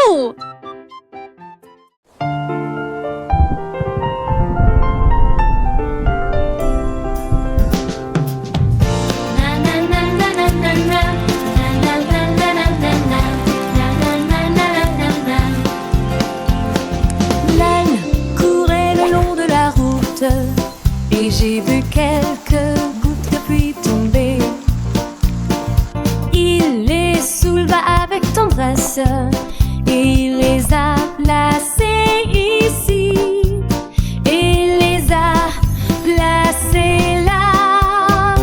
Wouhou! Et j'ai vu quelques gouttes de pluie tomber. Il les souleva avec tendresse et il les a placées ici. Et les a placées là.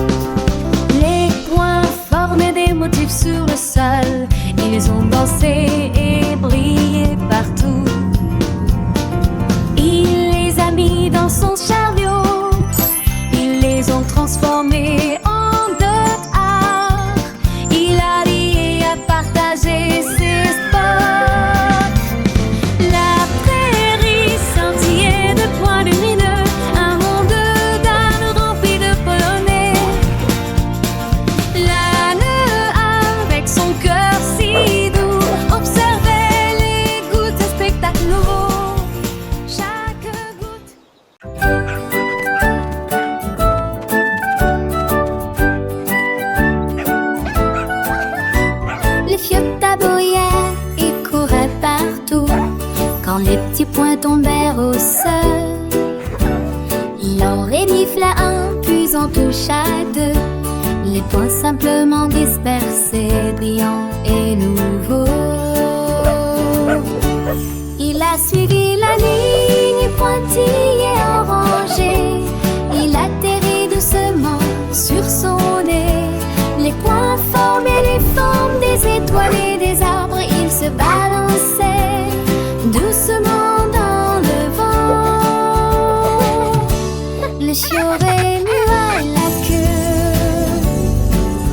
Les points formaient des motifs sur le sol. Ils ont dansé et brillé partout. Il les a mis dans son chariot. Transformé en d'autres arts. Il a ri et a partagé ses sports. La prairie scintillait de points lumineux, un monde d'ânes rempli de polonais. L'âne avec son cœur si doux observait les gouttes, un spectacle nouveau. Chaque goutte. Quand les petits points tombèrent au sol, l'en renifla un, puis en toucha deux. Les points simplement dispersés, brillants et nouveaux. Il a suivi la ligne pointillée orangée. Il atterrit doucement sur son nez. Les points formaient les formes des étoiles et des arbres. Il se balançait doucement dans le vent. Le chiot remua la queue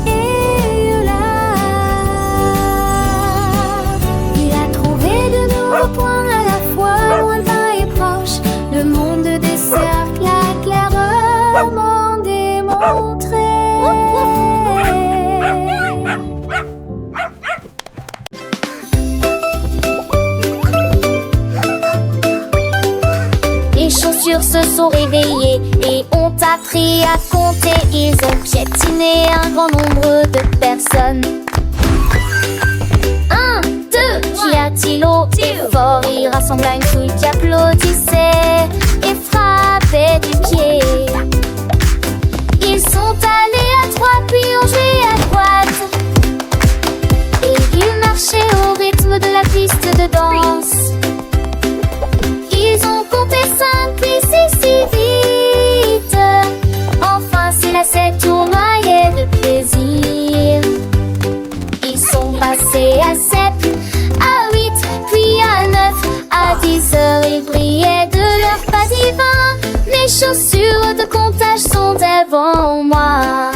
et là, il a trouvé de nouveaux points à la fois lointains et proches. Le monde des cercles a clairement démontré. Se sont réveillés et ont appris à compter. Ils ont piétiné un grand nombre de personnes. 1, 2, qu'y a-t-il au fort? Ils rassemblaient une foule qui applaudissait et frappait du pied. Ils sont allés à trois puis ont joué à droite. Et ils marchaient au rythme de la piste de danse. Ils ont compté 5 puis 6 si vite. Enfin c'est la 7 tournoyait de plaisir. Ils sont passés à 7, à 8, puis à 9. À 10 heures ils brillaient de leur pas divin. Mes chaussures de comptage sont devant moi.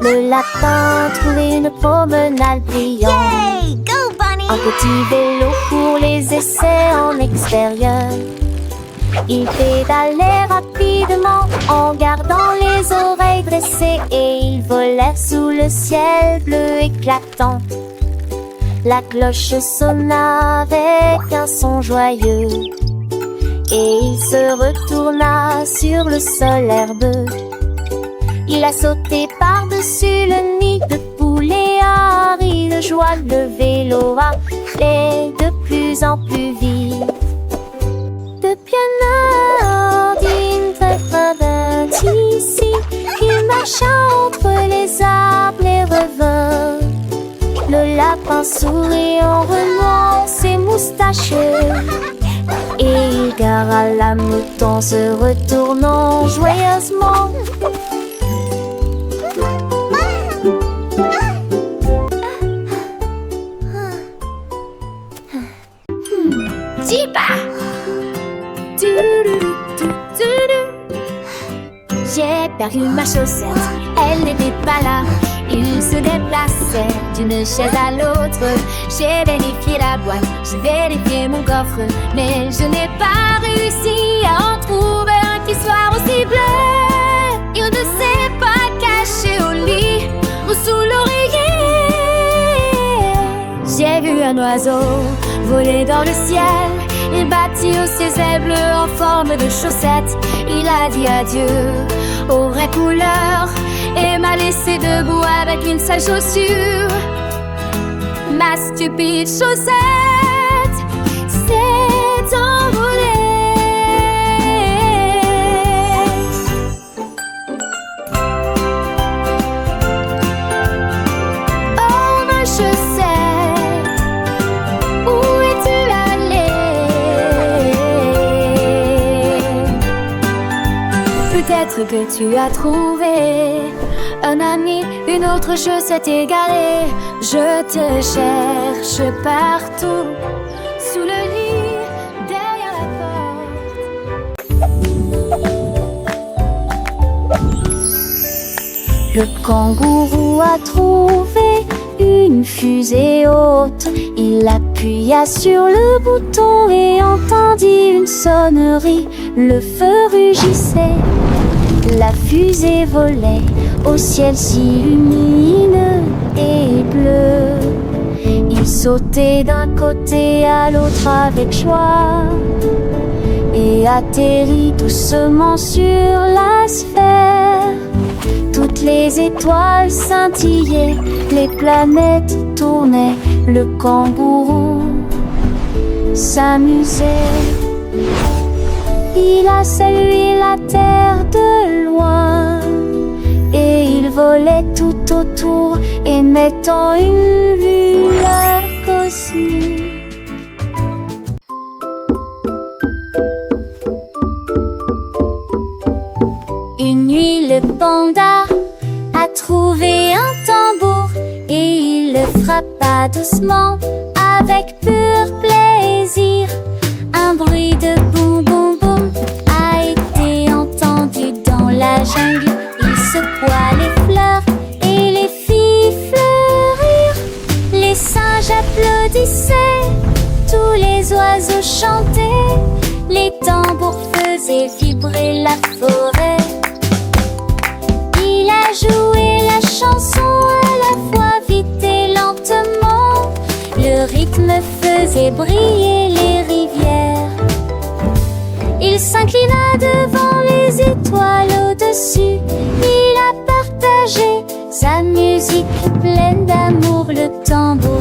Le lapin trouvait une promenade brillante. Yay! Go, Bunny! Un petit vélo pour les essais en extérieur. Il pédalait rapidement en gardant les oreilles dressées. Et ils volèrent sous le ciel bleu éclatant. La cloche sonna avec un son joyeux. Et il se retourna sur le sol herbeux. Il a sauté par-dessus le nid de poulet, a ri de joie, le vélo allait de plus en plus vite. Depuis un ordinaire train d'ici, il marcha entre les arbres et revint. Le lapin sourit en renouant ses moustaches. Et il gara la mouton se retournant joyeusement. J'ai perdu ma chaussette, elle n'était pas là. Il se déplaçait d'une chaise à l'autre. J'ai vérifié la boîte, j'ai vérifié mon coffre, mais je n'ai pas réussi à en trouver un qui soit aussi bleu. Il ne s'est pas caché au lit ou sous l'oreiller. J'ai vu un oiseau voler dans le ciel. Il battit haut ses ailes bleues en forme de chaussettes. Il a dit adieu aux vraies couleurs et m'a laissé debout avec une seule chaussure. Ma stupide chaussette s'est envolée. Oh ma chaussette, où es-tu allée? Peut-être que tu as trouvé un ami, une autre chaussette égarée. Je te cherche partout, sous le lit, derrière la porte. Le kangourou a trouvé une fusée haute. Il appuya sur le bouton et entendit une sonnerie. Le feu rugissait, la fusée volait au ciel si lumineux et bleu. Il sautait d'un côté à l'autre avec joie et atterrit doucement sur la sphère. Toutes les étoiles scintillaient, les planètes tournaient, le kangourou s'amusait. Il a salué la terre de loin et il volait tout autour, émettant une lueur cosmique. Une nuit, le panda a trouvé un tambour et il le frappa doucement avec pur plaisir. Un bruit de boum boum boum a été entendu dans la jungle. Il secoua les fleurs et les fit fleurir. Les singes applaudissaient, tous les oiseaux chantaient. Les tambours faisaient vibrer la forêt. Il a joué la chanson à la fois vite et lentement. Le rythme faisait briller les rivières. Il s'inclina devant les étoiles au-dessus. Il a partagé sa musique pleine d'amour, le tambour.